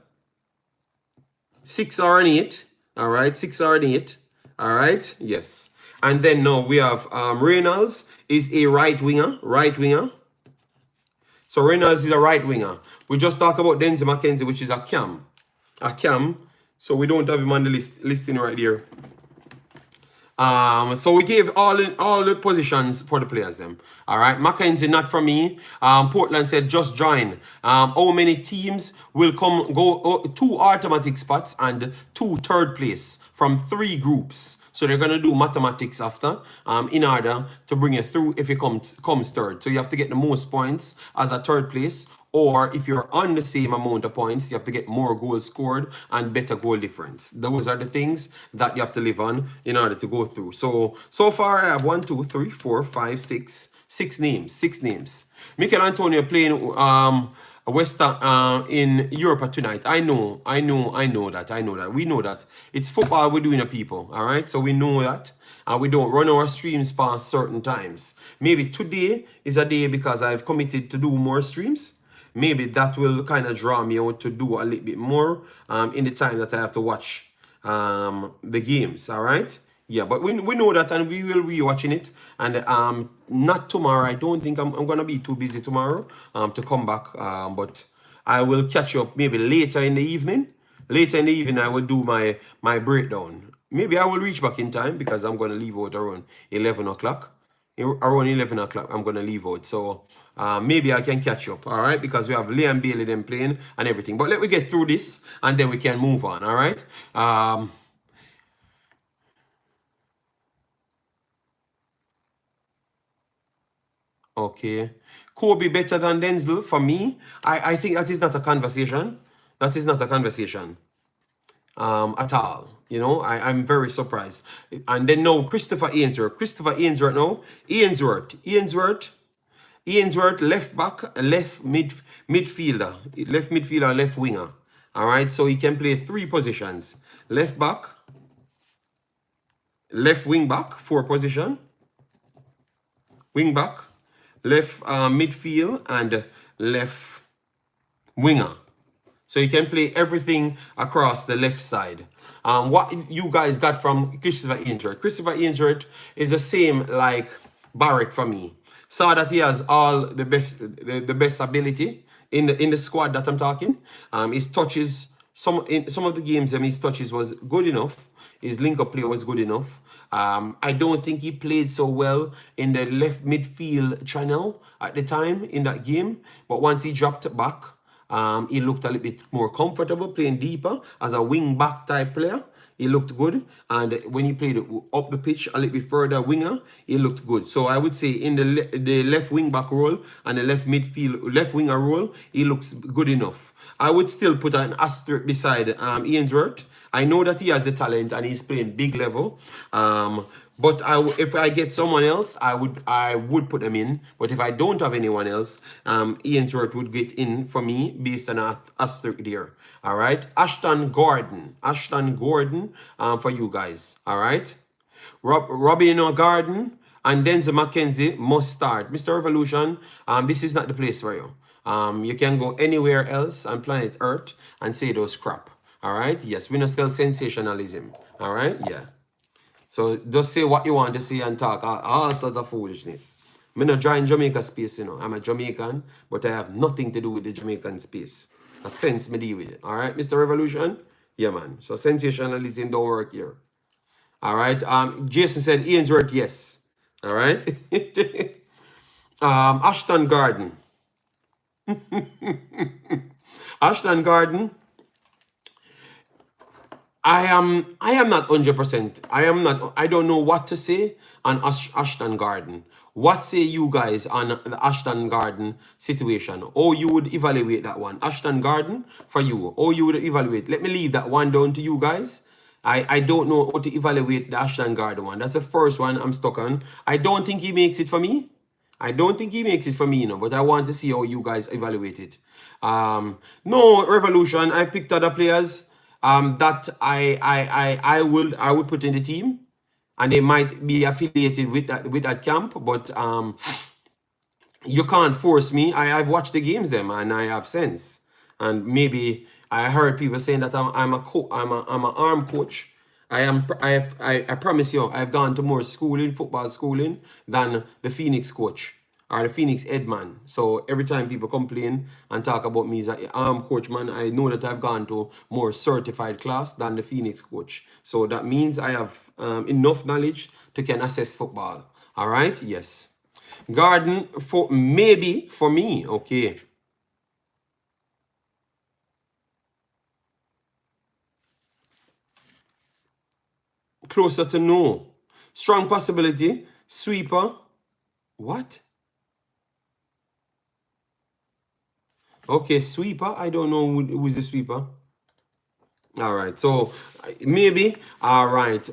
6 or an 8. All right, 6 or an 8. All right, yes. And then now we have Reynolds is a right winger. So Reynolds is a right winger. We just talked about Denzel McKenzie, which is a cam. So we don't have him on the listing right here. So we gave all the positions for the players them. All right, Mackenzie not for me. Portland said just join. How many teams will go 2 automatic spots and 2 third place from 3 groups? So they're gonna do mathematics after in order to bring you through if you comes third. So you have to get the most points as a third place, or if you're on the same amount of points, you have to get more goals scored and better goal difference. Those are the things that you have to live on in order to go through. So far I have 1, 2, 3, 4, 5, 6 names. Mikel Antonio playing West in Europe tonight. I know that. We know that. It's football we're doing, people. All right, so we know that. We don't run our streams past certain times. Maybe today is a day because I've committed to do more streams. Maybe that will kind of draw me out to do a little bit more in the time that I have to watch the games. All right. Yeah, but we know that, and we will be watching it. And not tomorrow. I don't think I'm gonna be too busy tomorrow to come back. But I will catch up maybe later in the evening. Later in the evening, I will do my breakdown. Maybe I will reach back in time because I'm gonna leave out around 11 o'clock. Around 11 o'clock, I'm gonna leave out. So maybe I can catch up. All right, because we have Liam Bailey them playing and everything. But let me get through this, and then we can move on. All right. Okay. Kobe better than Denzel for me. I think that is not a conversation. That is not a conversation at all. You know, I'm very surprised. And then now Christopher Ainsworth. Ainsworth, left back, midfielder, left winger. All right, so he can play 3 positions: left back, left wing back, 4 position, wing back, left midfield, and left winger. So you can play everything across the left side. What you guys got from Christopher Ainsworth? Christopher Ainsworth is the same like Barrett for me. Saw that he has all the best ability in the squad that I'm talking. His touches, in some of the games, his touches was good enough. His link-up play was good enough. I don't think he played so well in the left midfield channel at the time in that game. But once he dropped back, he looked a little bit more comfortable playing deeper as a wing-back type player. He looked good, and when he played up the pitch a little bit further winger, he looked good. So I would say in the left wing back role and the left winger role, he looks good enough. I would still put an asterisk beside Ainsworth. I know that he has the talent and he's playing big level. But if I get someone else, I would put them in. But if I don't have anyone else, Ainsworth would get in for me based on an asterisk there. All right, Ashton Gordon for you guys. All right, Robin Garden and Denzel McKenzie must start. Mr. Revolution, this is not the place for you. You can go anywhere else on planet Earth and say those crap. All right? Yes, we not sell sensationalism. All right? Yeah. So just say what you want to say and talk all sorts of foolishness. Me not join Jamaica space, you know. I'm a Jamaican, but I have nothing to do with the Jamaican space. A sense me deal with it. All right, Mr. Revolution? Yeah, man. So sensationalism don't work here. All right. Jason said Ainsworth, yes. All right. Ashton Garden. Ashton Garden. I am not 100%. I don't know what to say on Ashton Garden. What say you guys on the Ashton Garden situation? Or you would evaluate that one? Ashton Garden for you. Or you would evaluate. Let me leave that one down to you guys. I don't know how to evaluate the Ashton Garden one. That's the first one I'm stuck on. I don't think he makes it for me. I don't think he makes it for me, you know, but I want to see how you guys evaluate it. No, Revolution, I picked other players that I would put in the team, and they might be affiliated with that camp, but you can't force me. I've watched the games them and I have sense. And maybe I heard people saying that I'm an arm coach. I promise you, I've gone to more schooling, football schooling, than the Phoenix coach or the Phoenix head man. So every time people complain and talk about me as an arm coach, man, I know that I've gone to more certified class than the Phoenix coach. So that means I have enough knowledge to can assess football. All right? Yes. Garden for maybe for me. Okay. Closer to no. Strong possibility. Sweeper. What? Okay, sweeper. I don't know who's the sweeper. All right, so maybe. All right.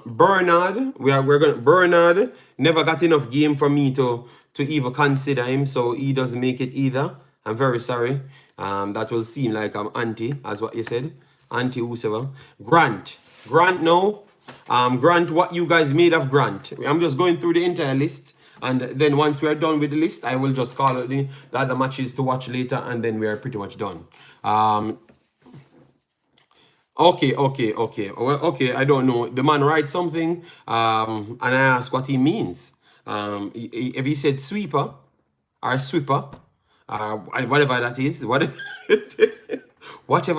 Bernard. We're gonna Bernard never got enough game for me to even consider him, so he doesn't make it either. I'm very sorry. That will seem like I'm anti, as what you said. Anti whosoever. Grant. Grant, no. Grant, what you guys made of Grant? I'm just going through the entire list, and then once we are done with the list, I will just call it the other matches to watch later, and then we are pretty much done. Okay. Well, okay, I don't know. The man writes something, and I ask what he means. If he said sweeper or sweeper, whatever that is, whatever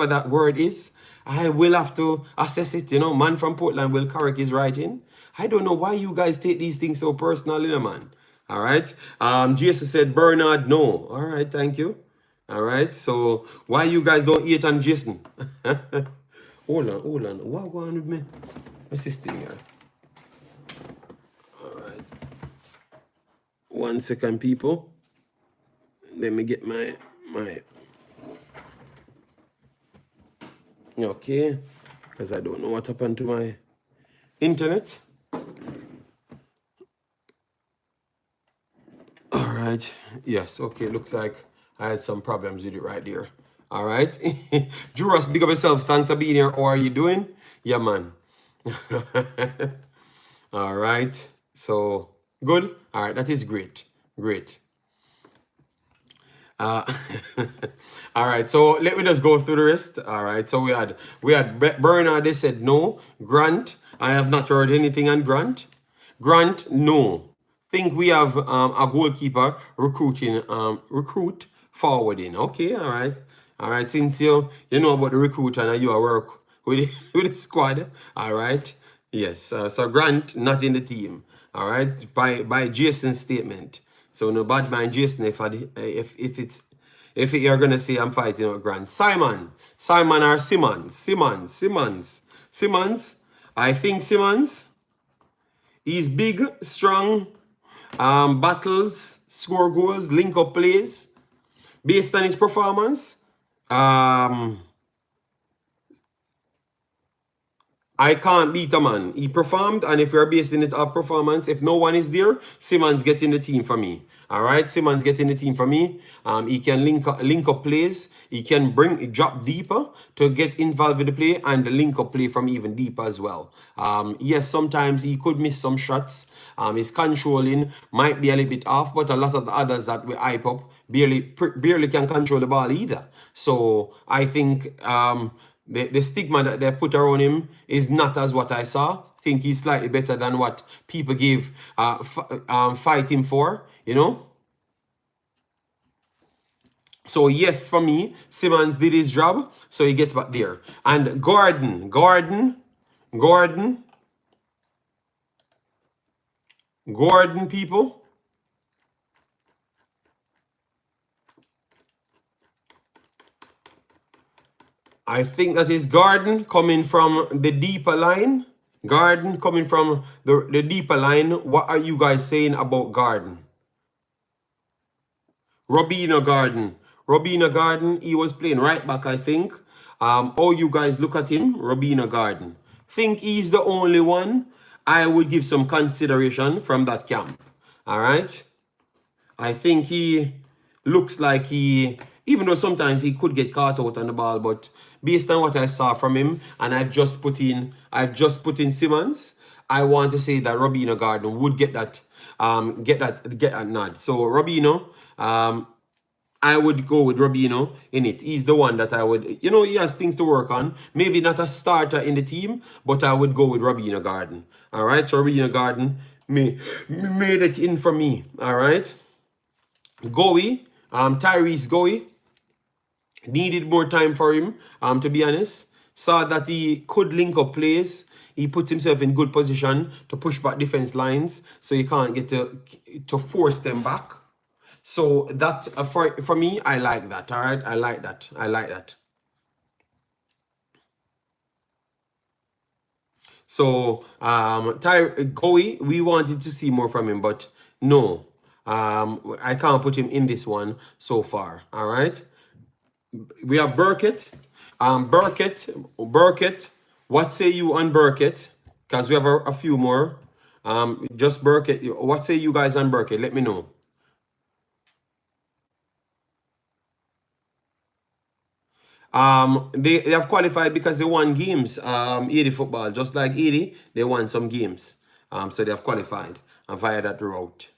that word is, I will have to assess it. You know, man from Portland will correct his writing. I don't know why you guys take these things so personal, you know, man. All right. Jason said Bernard, no. All right, thank you. All right. So why you guys don't eat on Jason? Hold on. What going on with me? My sister here. All right. 1 second, people. Let me get my okay, because I don't know what happened to my internet. All right. Yes. Okay. Looks like I had some problems with it right there. All right. Juras, big up yourself. Thanks for being here. How are you doing? Yeah, man. All right. So good. All right. That is great. Great. All right, so let me just go through the rest. All right, so we had Bernard. They said no. Grant, I have not heard anything on Grant. Grant, no. Think we have a goalkeeper recruit forwarding. Okay, all right. Since you know about the recruit and you are work with the squad. All right, yes. So Grant not in the team. All right, by Jason's statement. So no bad mind Jason if you're gonna say I'm fighting with Grant. Simon or Simmons. I think Simmons. He's big, strong, battles, score goals, link up plays. Based on his performance, I can't beat a man. He performed, and if you're basing it off performance, if no one is there, Simmons getting the team for me. All right, Simmons getting the team for me. He can link up plays. He can drop deeper to get involved with the play, and the link up play from even deeper as well. Yes, sometimes he could miss some shots. His controlling might be a little bit off, but a lot of the others that we hype up barely can control the ball either. So I think the stigma that they put around him is not as what I saw. I think he's slightly better than what people give fight him for, you know. So yes, for me, Simmons did his job, so he gets back there. And Gordon, people. I think that is Gordon coming from the deeper line. Gordon coming from the deeper line. What are you guys saying about Gordon? Robina Gordon, he was playing right back, I think. How you guys look at him? Robina Gordon. Think he's the only one I would give some consideration from that camp. All right? I think he looks like he, even though sometimes he could get caught out on the ball, but based on what I saw from him, and I've just put in Simmons, I want to say that Robina Gordon would get that nod. So Robino, I would go with Robino in it. He's the one that I would, you know, he has things to work on. Maybe not a starter in the team, but I would go with Robina Gordon. All right, so Robina Gordon made it in for me. All right. Goey, Tyrese Goey, needed more time for him, to be honest. Saw that he could link up plays. He puts himself in good position to push back defense lines, so you can't get to force them back. So that for me, I like that. All right, I like that. So Goey, we wanted to see more from him, but no, I can't put him in this one so far. All right. We have Burkett. Burkett. What say you on Burkett? Because we have a few more. Just Burkett. What say you guys on Burkett? Let me know. They have qualified because they won games. 80 football, just like 80, they won some games. So they have qualified via that route.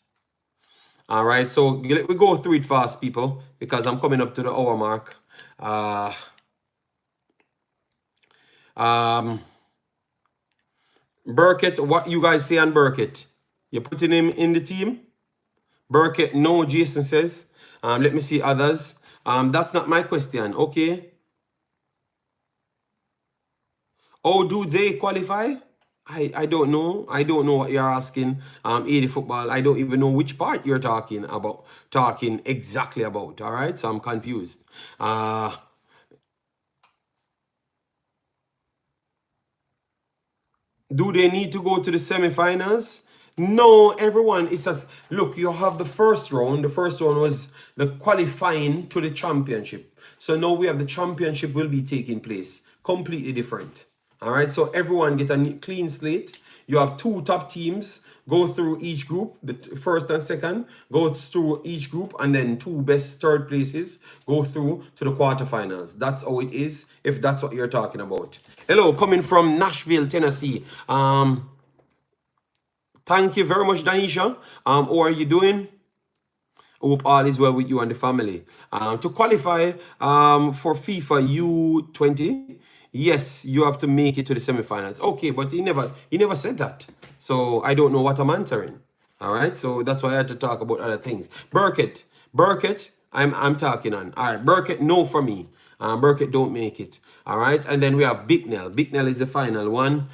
All right, so we go through it fast, people, because I'm coming up to the hour mark. Burkett, what you guys say on Burkett? You're putting him in the team? Burkett, no, Jason says. Let me see others. That's not my question. Okay. Oh, do they qualify? I don't know. I don't know what you're asking. 80 football. I don't even know which part you're talking exactly about. All right. So I'm confused. Do they need to go to the semifinals? No, everyone. It's as look, you have the first round. The first one was the qualifying to the championship. So now we have the championship will be taking place. Completely different. All right, so everyone get a clean slate. You have two top teams go through each group, the first and second goes through each group, and then two best third places go through to the quarterfinals. That's how it is, if that's what you're talking about. Hello, coming from Nashville, Tennessee. Thank you very much, Danisha. How are you doing? Hope all is well with you and the family. To qualify for FIFA U20, yes, you have to make it to the semifinals. Okay, but he never said that. So I don't know what I'm answering. All right, so that's why I had to talk about other things. Burkett, I'm talking on. All right, Burkett, no for me. Burkett don't make it. All right, and then we have Bicknell. Bicknell is the final one.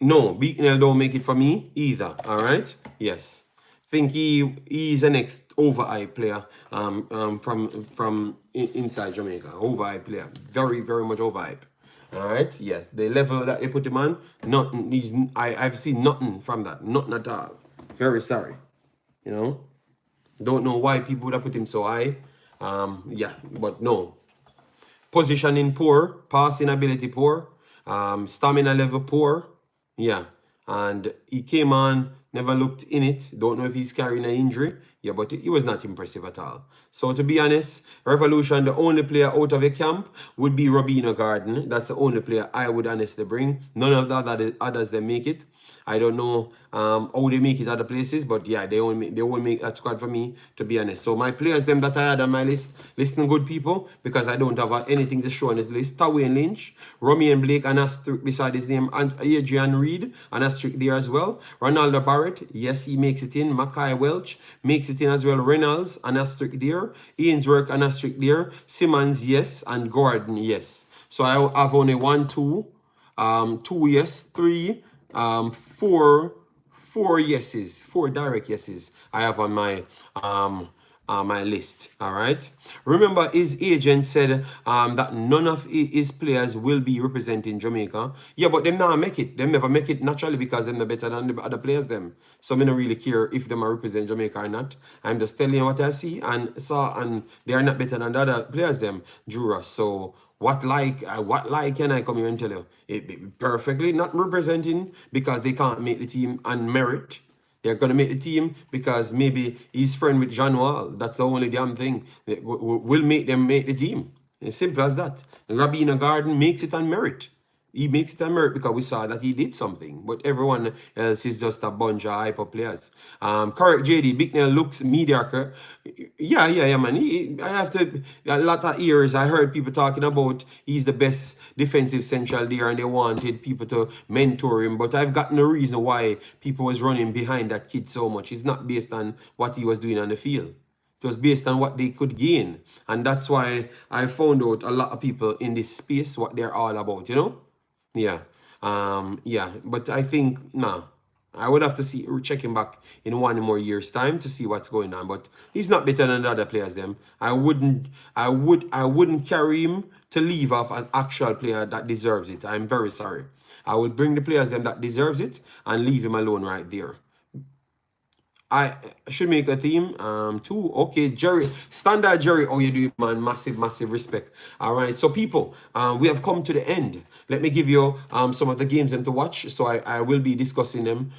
No, Bicknell don't make it for me either. All right, yes. Think he's the next overhyped player from inside Jamaica. Overhyped player, very much overhyped. All right, yes, the level that they put him on, nothing. I've seen nothing from that, nothing at all. Very sorry, you know. Don't know why people would have put him so high. Yeah, but no. Positioning poor, passing ability poor, stamina level poor. Yeah. And he came on, never looked in it. Don't know if he's carrying an injury. Yeah, but he was not impressive at all. So to be honest, Revolution, the only player out of the camp would be Robino Garden. That's the only player I would honestly bring. None of the others they make it. I don't know how they make it other places, but yeah, they won't make that squad for me, to be honest. So my players, them that I had on my list, listening good people, because I don't have anything to show on this list. Tawayne Lynch, Romain Blake, and asterisk beside his name, and Adrian Reed, and asterisk there as well. Ronaldo Barrett, yes, he makes it in. Mackay Welch makes it in as well. Reynolds, an asterisk there. Ainsworth, an asterisk there. Simmons, yes, and Gordon, yes. So I have only 1, 2, 2 yes, 3, 4 yeses, 4 direct yeses I have on my my list. All right. Remember, his agent said that none of his players will be representing Jamaica. Yeah, but them now make it. Them never make it naturally because them are better than the other players them. So I don't really care if them are represent Jamaica or not. I'm just telling you what I see and saw, and they are not better than the other players them, Jura. So what like can I come here and tell you? It perfectly not representing because they can't make the team on merit. They're going to make the team because maybe he's friend with Jean Wall. That's the only damn thing. We'll make them make the team. As simple as that. Rabina Garden makes it on merit. He makes it on merit because we saw that he did something. But everyone else is just a bunch of hyper players. Correct JD, Bicknell looks mediocre. Yeah, man. I have to, a lot of years I heard people talking about he's the best defensive central there and they wanted people to mentor him. But I've got no reason why people was running behind that kid so much. It's not based on what he was doing on the field. It was based on what they could gain. And that's why I found out a lot of people in this space, what they're all about, you know? Yeah. Yeah. But I think, nah. I would have to check him back in 1 more year's time to see what's going on. But he's not better than the other players, them. I wouldn't carry him to leave off an actual player that deserves it. I'm very sorry. I would bring the players them that deserves it and leave him alone right there. I should make a team. 2. Okay, Jerry. Standard Jerry. Oh, you do, man. Massive respect. All right. So, people, we have come to the end. Let me give you some of the games them to watch. So, I will be discussing them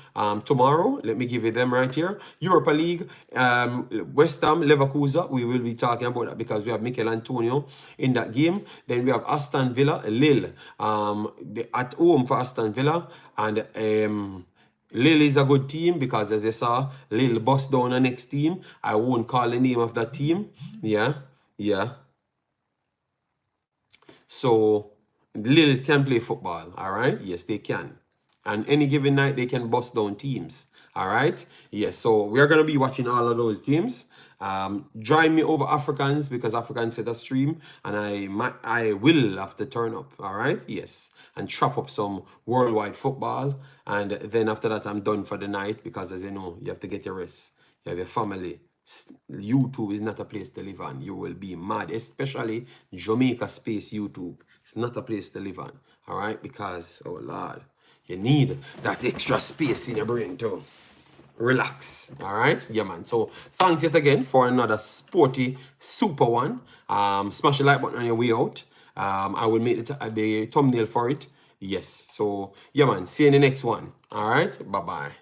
tomorrow. Let me give you them right here. Europa League, West Ham, Leverkusen. We will be talking about that because we have Mikel Antonio in that game. Then we have Aston Villa, Lille, at home for Aston Villa. And Lille is a good team because, as you saw, Lille bust down the next team. I won't call the name of that team. Yeah. So, Lille can play football, all right? Yes, they can. And any given night, they can bust down teams, all right? Yes, so we're going to be watching all of those games. Join me over Africans because Africans set a stream and I will have to turn up, all right? Yes, and chop up some worldwide football. And then after that, I'm done for the night because, as you know, you have to get your rest. You have your family. YouTube is not a place to live on. You will be mad, especially Jamaica space YouTube. It's not a place to live on, all right? Because, oh Lord, you need that extra space in your brain too. Relax, all right? Yeah, man. So thanks yet again for another sporty super one. Smash the like button on your way out. I will make the thumbnail for it. Yes. So yeah, man. See you in the next one. All right. Bye bye.